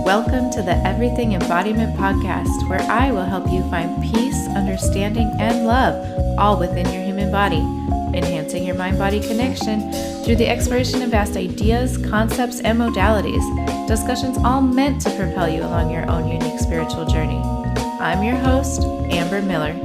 Welcome to the Everything Embodiment Podcast, where I will help you find peace, understanding, and love all within your human body, enhancing your mind-body connection through the exploration of vast ideas, concepts, and modalities, discussions all meant to propel you along your own unique spiritual journey. I'm your host, Amber Miller.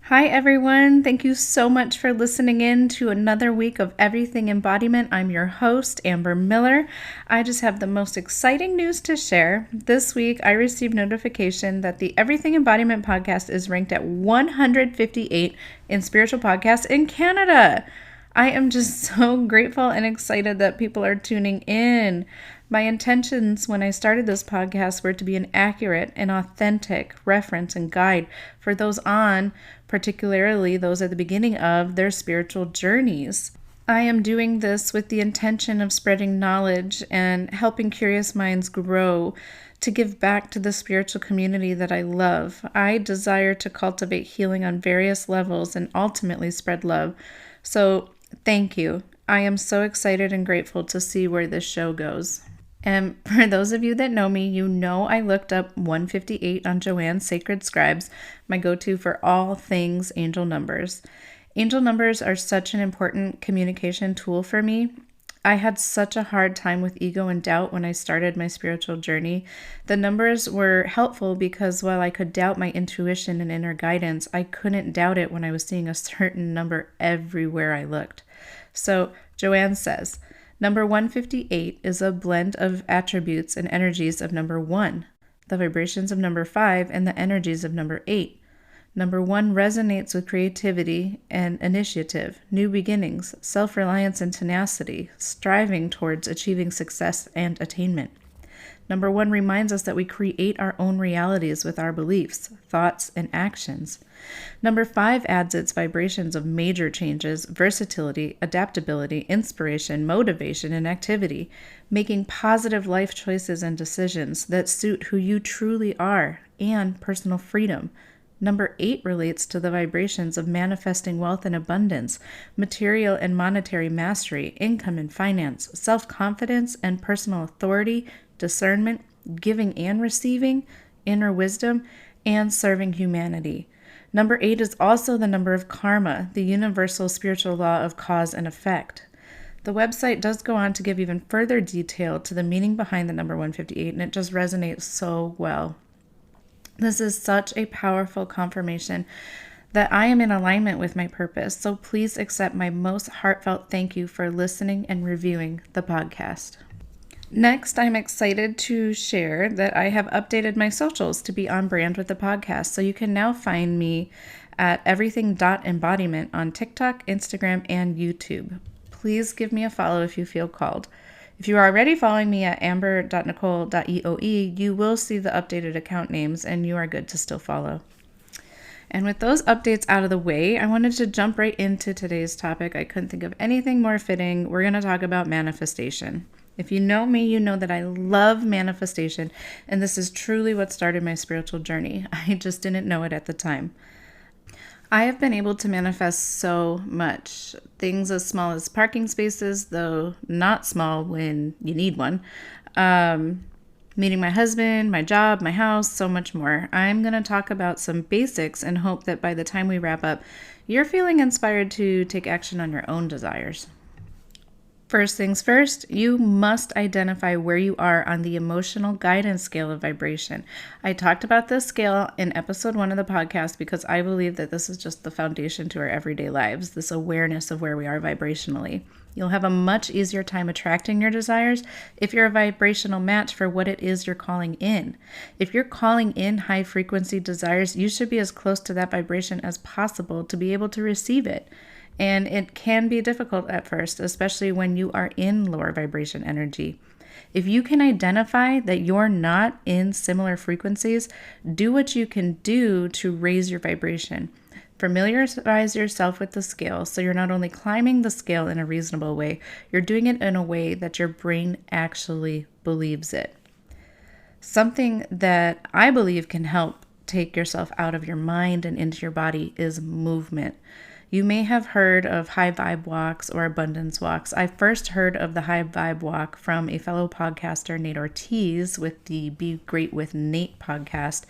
Hi everyone, thank you so much for listening in to another week of Everything Embodiment. I'm your host, Amber Miller. I just have the most exciting news to share. This week I received notification that the Everything Embodiment podcast is ranked at 158 in spiritual podcasts in Canada. I am just so grateful and excited that people are tuning in. My intentions when I started this podcast were to be an accurate and authentic reference and guide for those on, particularly those at the beginning of their spiritual journeys. I am doing this with the intention of spreading knowledge and helping curious minds grow to give back to the spiritual community that I love. I desire to cultivate healing on various levels and ultimately spread love. So thank you. I am so excited and grateful to see where this show goes. And for those of you that know me, you know I looked up 158 on Joanne's Sacred Scribes, my go-to for all things angel numbers. Angel numbers are such an important communication tool for me. I had such a hard time with ego and doubt when I started my spiritual journey. The numbers were helpful because while I could doubt my intuition and inner guidance, I couldn't doubt it when I was seeing a certain number everywhere I looked. So Joanne says, number 158 is a blend of attributes and energies of number 1, the vibrations of number 5, and the energies of number 8. Number 1 resonates with creativity and initiative, new beginnings, self-reliance and tenacity, striving towards achieving success and attainment. Number 1 reminds us that we create our own realities with our beliefs, thoughts, and actions. Number 5 adds its vibrations of major changes, versatility, adaptability, inspiration, motivation, and activity, making positive life choices and decisions that suit who you truly are, and personal freedom. Number 8 relates to the vibrations of manifesting wealth and abundance, material and monetary mastery, income and finance, self-confidence and personal authority, discernment, giving and receiving, inner wisdom, and serving humanity. Number 8 is also the number of karma, the universal spiritual law of cause and effect. The website does go on to give even further detail to the meaning behind the number 158, and it just resonates so well. This is such a powerful confirmation that I am in alignment with my purpose, so please accept my most heartfelt thank you for listening and reviewing the podcast. Next, I'm excited to share that I have updated my socials to be on brand with the podcast, so you can now find me at everything.embodiment on TikTok, Instagram, and YouTube. Please give me a follow if you feel called. If you are already following me at amber.nicole.eoe, you will see the updated account names, and you are good to still follow. And with those updates out of the way, I wanted to jump right into today's topic. I couldn't think of anything more fitting. We're going to talk about manifestation. If you know me, you know that I love manifestation, and this is truly what started my spiritual journey. I just didn't know it at the time. I have been able to manifest so much. Things as small as parking spaces, though not small when you need one. Meeting my husband, my job, my house, so much more. I'm going to talk about some basics and hope that by the time we wrap up, you're feeling inspired to take action on your own desires. First things first, you must identify where you are on the emotional guidance scale of vibration. I talked about this scale in episode 1 of the podcast because I believe that this is just the foundation to our everyday lives, this awareness of where we are vibrationally. You'll have a much easier time attracting your desires if you're a vibrational match for what it is you're calling in. If you're calling in high frequency desires, you should be as close to that vibration as possible to be able to receive it. And it can be difficult at first, especially when you are in lower vibration energy. If you can identify that you're not in similar frequencies, do what you can do to raise your vibration. Familiarize yourself with the scale so you're not only climbing the scale in a reasonable way, you're doing it in a way that your brain actually believes it. Something that I believe can help take yourself out of your mind and into your body is movement. You may have heard of high vibe walks or abundance walks. I first heard of the high vibe walk from a fellow podcaster, Nate Ortiz, with the Be Great with Nate podcast.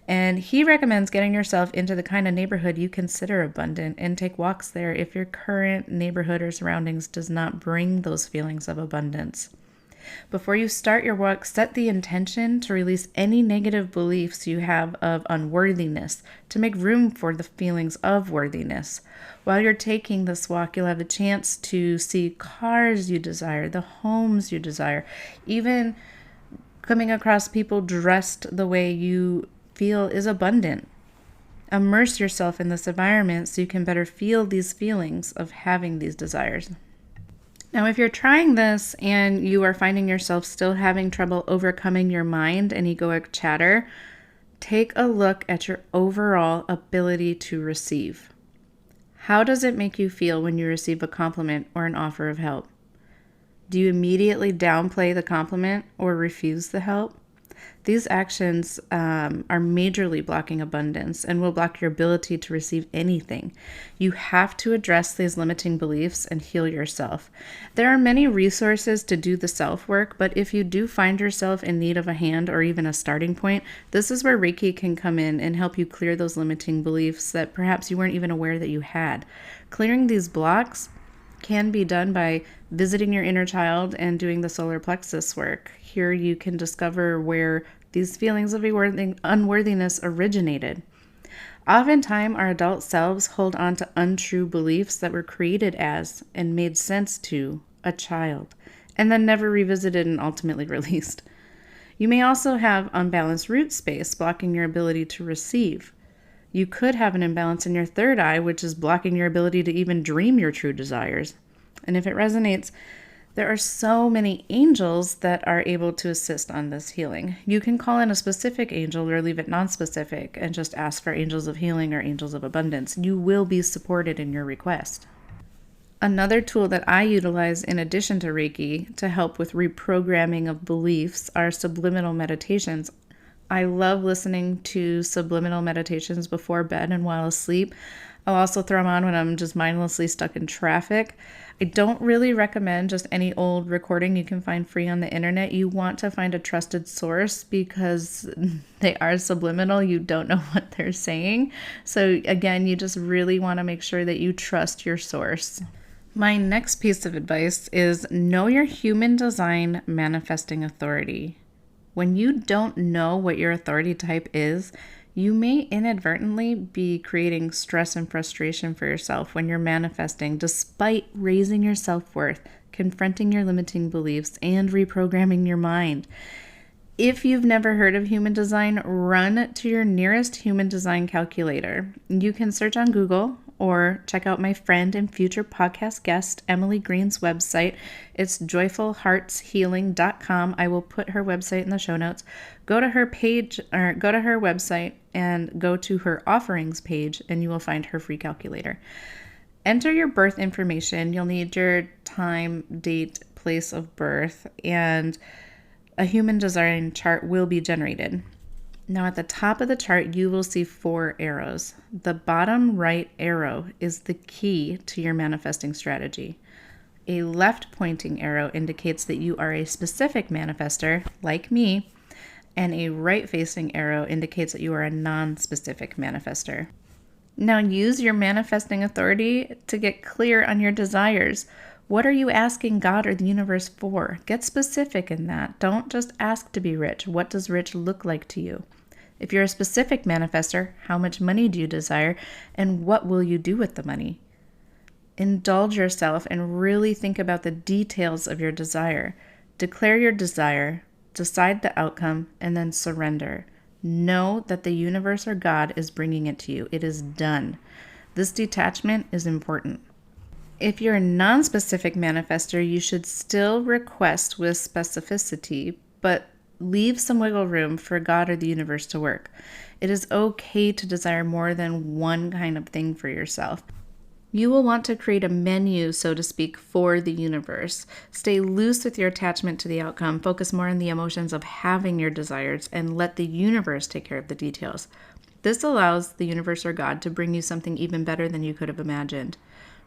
And he recommends getting yourself into the kind of neighborhood you consider abundant and take walks there if your current neighborhood or surroundings does not bring those feelings of abundance. Before you start your walk, set the intention to release any negative beliefs you have of unworthiness to make room for the feelings of worthiness. While you're taking this walk, you'll have a chance to see cars you desire, the homes you desire, even coming across people dressed the way you feel is abundant. Immerse yourself in this environment so you can better feel these feelings of having these desires. Now, if you're trying this and you are finding yourself still having trouble overcoming your mind and egoic chatter, take a look at your overall ability to receive. How does it make you feel when you receive a compliment or an offer of help? Do you immediately downplay the compliment or refuse the help? These actions are majorly blocking abundance and will block your ability to receive anything. You have to address these limiting beliefs and heal yourself. There are many resources to do the self-work, but if you do find yourself in need of a hand or even a starting point, this is where Reiki can come in and help you clear those limiting beliefs that perhaps you weren't even aware that you had. Clearing these blocks can be done by visiting your inner child and doing the solar plexus work. Here you can discover where these feelings of unworthiness originated. Oftentimes, our adult selves hold on to untrue beliefs that were created as and made sense to a child, and then never revisited and ultimately released. You may also have unbalanced root space blocking your ability to receive. You could have an imbalance in your third eye, which is blocking your ability to even dream your true desires. And if it resonates, there are so many angels that are able to assist on this healing. You can call in a specific angel or leave it non-specific and just ask for angels of healing or angels of abundance. You will be supported in your request. Another tool that I utilize in addition to Reiki to help with reprogramming of beliefs are subliminal meditations. I love listening to subliminal meditations before bed and while asleep. I'll also throw them on when I'm just mindlessly stuck in traffic. I don't really recommend just any old recording you can find free on the internet. You want to find a trusted source because they are subliminal. You don't know what they're saying. So again, you just really want to make sure that you trust your source. My next piece of advice is know your human design manifesting authority. When you don't know what your authority type is, you may inadvertently be creating stress and frustration for yourself when you're manifesting, despite raising your self-worth, confronting your limiting beliefs, and reprogramming your mind. If you've never heard of human design, run to your nearest human design calculator. You can search on Google or check out my friend and future podcast guest, Emily Green's website. It's joyfulheartshealing.com. I will put her website in the show notes. Go to her page or go to her website and go to her offerings page and you will find her free calculator. Enter your birth information. You'll need your time, date, place of birth, and a human design chart will be generated. Now at the top of the chart, you will see 4 arrows. The bottom right arrow is the key to your manifesting strategy. A left pointing arrow indicates that you are a specific manifester, like me, and a right facing arrow indicates that you are a non-specific manifester. Now use your manifesting authority to get clear on your desires. What are you asking God or the universe for? Get specific in that. Don't just ask to be rich. What does rich look like to you? If you're a specific manifester, how much money do you desire and what will you do with the money? Indulge yourself and really think about the details of your desire. Declare your desire, decide the outcome, and then surrender. Know that the universe or God is bringing it to you. It is done. This detachment is important. If you're a non-specific manifester, you should still request with specificity, but leave some wiggle room for God or the universe to work. It is okay to desire more than one kind of thing for yourself. You will want to create a menu, so to speak, for the universe. Stay loose with your attachment to the outcome. Focus more on the emotions of having your desires and let the universe take care of the details. This allows the universe or God to bring you something even better than you could have imagined.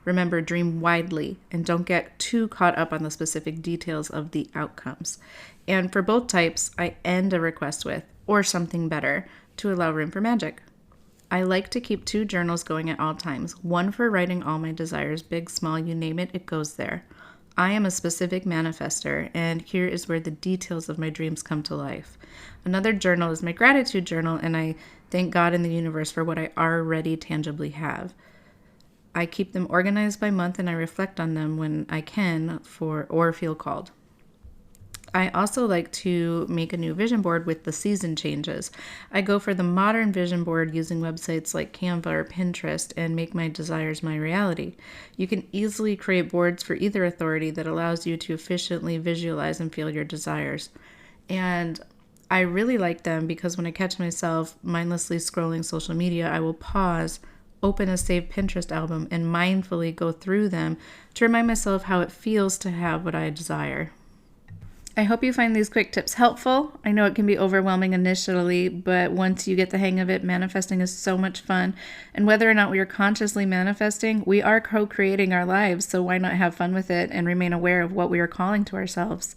Remember, dream widely and don't get too caught up on the specific details of the outcomes. And for both types, I end a request with, or something better, to allow room for magic. I like to keep 2 journals going at all times, one for writing all my desires, big, small, you name it, it goes there. I am a specific manifester, and here is where the details of my dreams come to life. Another journal is my gratitude journal, and I thank God and the universe for what I already tangibly have. I keep them organized by month, and I reflect on them when I can or feel called. I also like to make a new vision board with the season changes. I go for the modern vision board using websites like Canva or Pinterest and make my desires my reality. You can easily create boards for either authority that allows you to efficiently visualize and feel your desires. And I really like them because when I catch myself mindlessly scrolling social media, I will pause, open a saved Pinterest album, and mindfully go through them to remind myself how it feels to have what I desire. I hope you find these quick tips helpful. I know it can be overwhelming initially, but once you get the hang of it, manifesting is so much fun. And whether or not we are consciously manifesting, we are co-creating our lives, so why not have fun with it and remain aware of what we are calling to ourselves?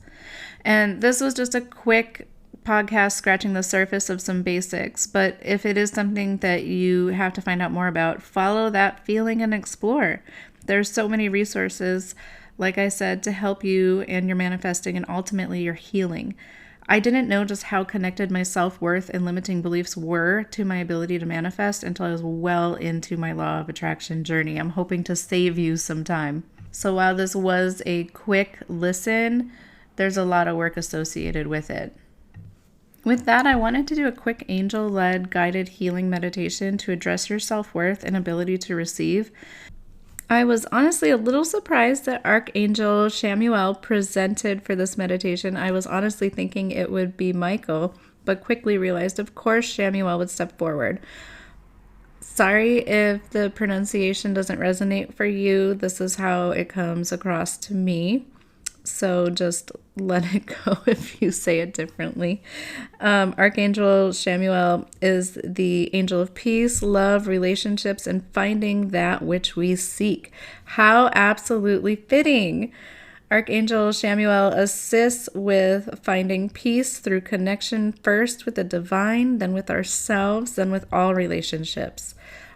And this was just a quick podcast scratching the surface of some basics, but if it is something that you have to find out more about, follow that feeling and explore. There's so many resources, like I said, to help you and your manifesting and ultimately your healing. I didn't know just how connected my self-worth and limiting beliefs were to my ability to manifest until I was well into my law of attraction journey. I'm hoping to save you some time. So while this was a quick listen, there's a lot of work associated with it. With that, I wanted to do a quick angel-led guided healing meditation to address your self-worth and ability to receive. I was honestly a little surprised that Archangel Chamuel presented for this meditation. I was honestly thinking it would be Michael, but quickly realized, of course, Chamuel would step forward. Sorry if the pronunciation doesn't resonate for you. This is how it comes across to me. So just let it go if you say it differently. Archangel Chamuel is the angel of peace, love, relationships, and finding that which we seek. How absolutely fitting. Archangel Chamuel assists with finding peace through connection first with the divine, then with ourselves, then with all relationships.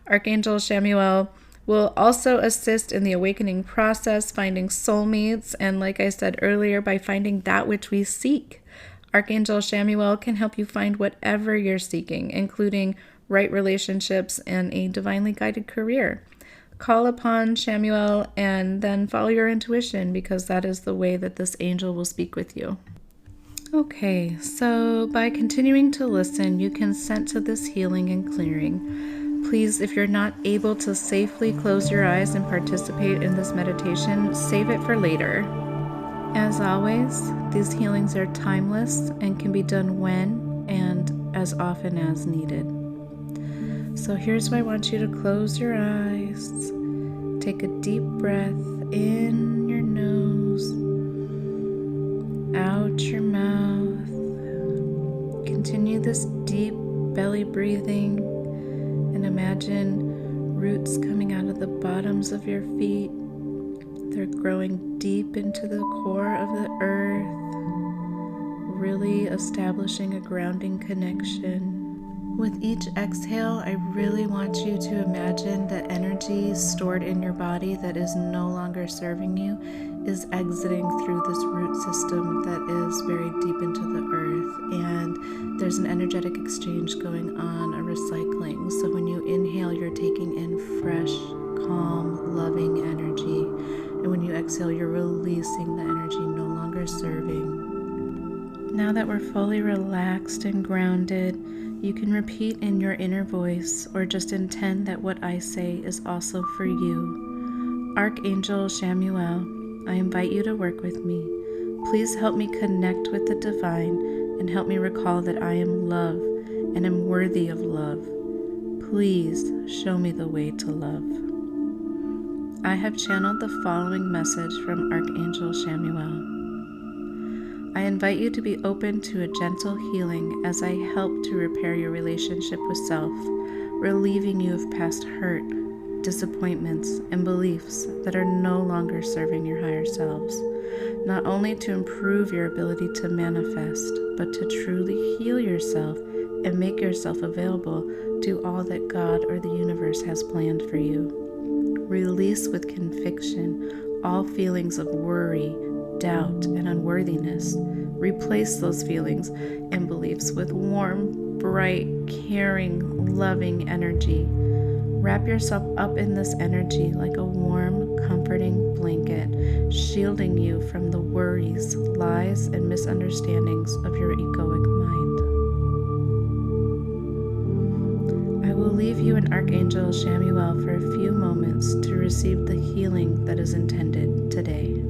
Archangel Chamuel will also assist in the awakening process, finding soulmates, and like I said earlier, by finding that which we seek. Archangel Chamuel can help you find whatever you're seeking, including right relationships and a divinely guided career. Call upon Chamuel and then follow your intuition, because that is the way that this angel will speak with you. Okay, so by continuing to listen, you consent to this healing and clearing. Please, if you're not able to safely close your eyes and participate in this meditation, save it for later. As always, these healings are timeless and can be done when and as often as needed. So here's why I want you to close your eyes. Take a deep breath in your nose, out your mouth. Continue this deep belly breathing. And imagine roots coming out of the bottoms of your feet. They're growing deep into the core of the earth, really establishing a grounding connection. With each exhale, I really want you to imagine the energy stored in your body that is no longer serving you is exiting through this root system that is buried deep into the earth. And there's an energetic exchange going on, a recycling. So when you inhale, you're taking in fresh, calm, loving energy. And when you exhale, you're releasing the energy no longer serving. Now that we're fully relaxed and grounded, you can repeat in your inner voice or just intend that what I say is also for you. Archangel Chamuel, I invite you to work with me. Please help me connect with the divine and help me recall that I am love and am worthy of love. Please show me the way to love. I have channeled the following message from Archangel Chamuel. I invite you to be open to a gentle healing as I help to repair your relationship with self, relieving you of past hurt, disappointments, and beliefs that are no longer serving your higher selves, not only to improve your ability to manifest, but to truly heal yourself and make yourself available to all that God or the universe has planned for you. Release with conviction all feelings of worry, doubt, and unworthiness. Replace those feelings and beliefs with warm, bright, caring, loving energy. Wrap yourself up in this energy like a warm, comforting blanket, shielding you from the worries, lies, and misunderstandings of your egoic mind. I will leave you in Archangel Chamuel for a few moments to receive the healing that is intended today.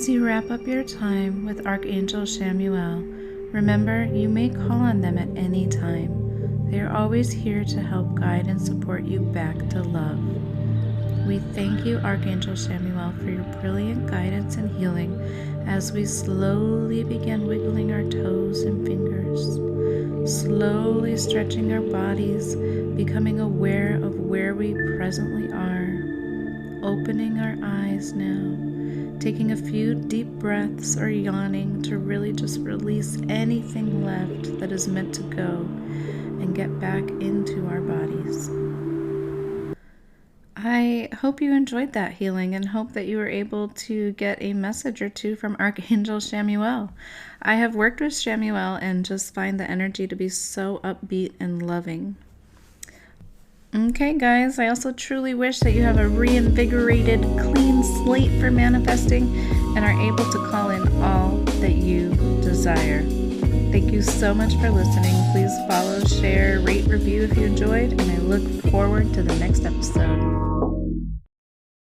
As you wrap up your time with Archangel Chamuel, remember you may call on them at any time. They are always here to help guide and support you back to love. We thank you, Archangel Chamuel, for your brilliant guidance and healing as we slowly begin wiggling our toes and fingers, slowly stretching our bodies, becoming aware of where we presently are, opening our eyes now, taking a few deep breaths or yawning to really just release anything left that is meant to go and get back into our bodies. I hope you enjoyed that healing and hope that you were able to get a message or two from Archangel Chamuel. I have worked with Chamuel and just find the energy to be so upbeat and loving. Okay, guys, I also truly wish that you have a reinvigorated, clean slate for manifesting and are able to call in all that you desire. Thank you so much for listening. Please follow, share, rate, review if you enjoyed, and I look forward to the next episode.